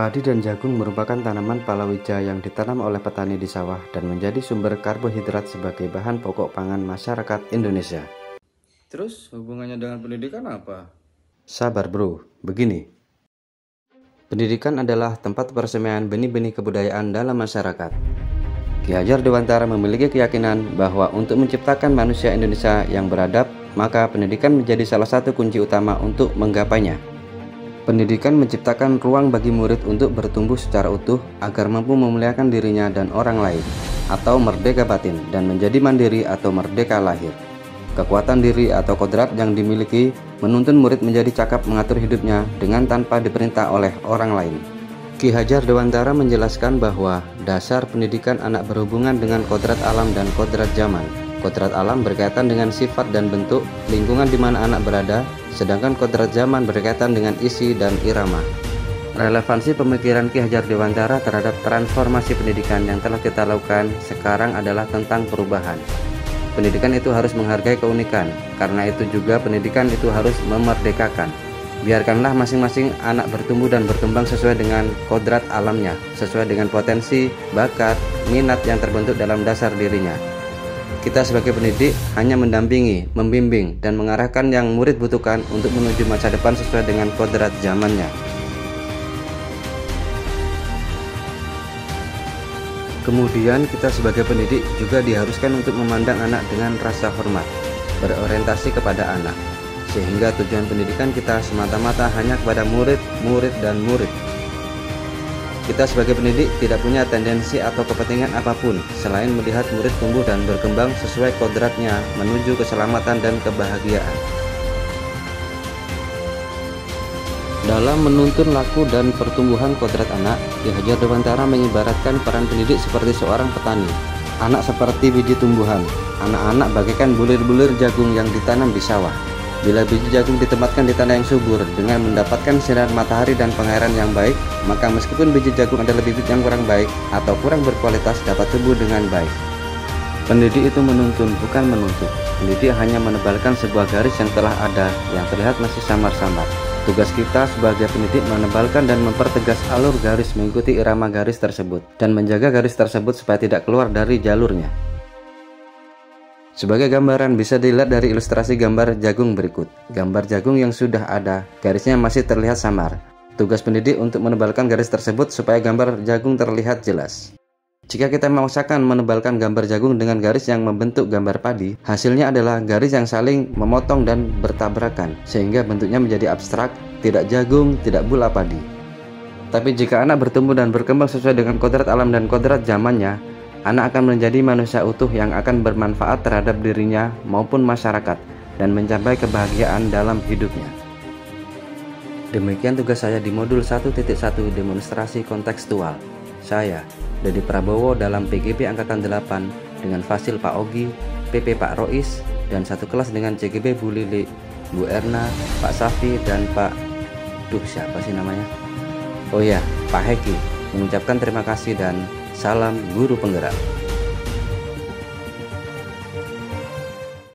Padi dan jagung merupakan tanaman palawija yang ditanam oleh petani di sawah dan menjadi sumber karbohidrat sebagai bahan pokok pangan masyarakat Indonesia. Terus hubungannya dengan pendidikan apa? Sabar bro, begini. Pendidikan adalah tempat persemian benih-benih kebudayaan dalam masyarakat. Ki Hajar Dewantara memiliki keyakinan bahwa untuk menciptakan manusia Indonesia yang beradab, maka pendidikan menjadi salah satu kunci utama untuk menggapainya. Pendidikan menciptakan ruang bagi murid untuk bertumbuh secara utuh agar mampu memuliakan dirinya dan orang lain, atau merdeka batin dan menjadi mandiri atau merdeka lahir. Kekuatan diri atau kodrat yang dimiliki menuntun murid menjadi cakap mengatur hidupnya dengan tanpa diperintah oleh orang lain. Ki Hajar Dewantara menjelaskan bahwa dasar pendidikan anak berhubungan dengan kodrat alam dan kodrat zaman. Kodrat alam berkaitan dengan sifat dan bentuk lingkungan di mana anak berada, sedangkan kodrat zaman berkaitan dengan isi dan irama. Relevansi pemikiran Ki Hajar Dewantara terhadap transformasi pendidikan yang telah kita lakukan sekarang adalah tentang perubahan. Pendidikan itu harus menghargai keunikan, karena itu juga pendidikan itu harus memerdekakan. Biarkanlah masing-masing anak bertumbuh dan berkembang sesuai dengan kodrat alamnya, sesuai dengan potensi, bakat, minat yang terbentuk dalam dasar dirinya. Kita sebagai pendidik hanya mendampingi, membimbing, dan mengarahkan yang murid butuhkan untuk menuju masa depan sesuai dengan kodrat zamannya. Kemudian kita sebagai pendidik juga diharuskan untuk memandang anak dengan rasa hormat, berorientasi kepada anak, sehingga tujuan pendidikan kita semata-mata hanya kepada murid, dan murid. Kita sebagai pendidik tidak punya tendensi atau kepentingan apapun selain melihat murid tumbuh dan berkembang sesuai kodratnya menuju keselamatan dan kebahagiaan. Dalam menuntun laku dan pertumbuhan kodrat anak, Ki Hajar Dewantara mengibaratkan peran pendidik seperti seorang petani. Anak seperti biji tumbuhan, anak-anak bagaikan bulir-bulir jagung yang ditanam di sawah. Bila biji jagung ditempatkan di tanah yang subur dengan mendapatkan sinar matahari dan pengairan yang baik, maka meskipun biji jagung adalah bibit yang kurang baik atau kurang berkualitas dapat tumbuh dengan baik. Pendidik itu menuntun, bukan menuntut. Pendidik hanya menebalkan sebuah garis yang telah ada, yang terlihat masih samar-samar. Tugas kita sebagai pendidik menebalkan dan mempertegas alur garis mengikuti irama garis tersebut, dan menjaga garis tersebut supaya tidak keluar dari jalurnya. Sebagai gambaran bisa dilihat dari ilustrasi gambar jagung berikut. Gambar jagung yang sudah ada, garisnya masih terlihat samar. Tugas pendidik untuk menebalkan garis tersebut supaya gambar jagung terlihat jelas. Jika kita memaksakan menebalkan gambar jagung dengan garis yang membentuk gambar padi, hasilnya adalah garis yang saling memotong dan bertabrakan, sehingga bentuknya menjadi abstrak, tidak jagung, tidak pula padi. Tapi jika anak bertumbuh dan berkembang sesuai dengan kodrat alam dan kodrat zamannya, anak akan menjadi manusia utuh yang akan bermanfaat terhadap dirinya maupun masyarakat dan mencapai kebahagiaan dalam hidupnya. Demikian tugas saya di modul 1.1 demonstrasi kontekstual. Saya, Dedy Prabowo dalam PGB Angkatan 8 dengan Fasil Pak Ogi, PP Pak Rois, dan satu kelas dengan CGB Bu Lili, Bu Erna, Pak Safi, dan Pak... siapa sih namanya? Oh ya, Pak Heki, mengucapkan terima kasih dan salam guru penggerak.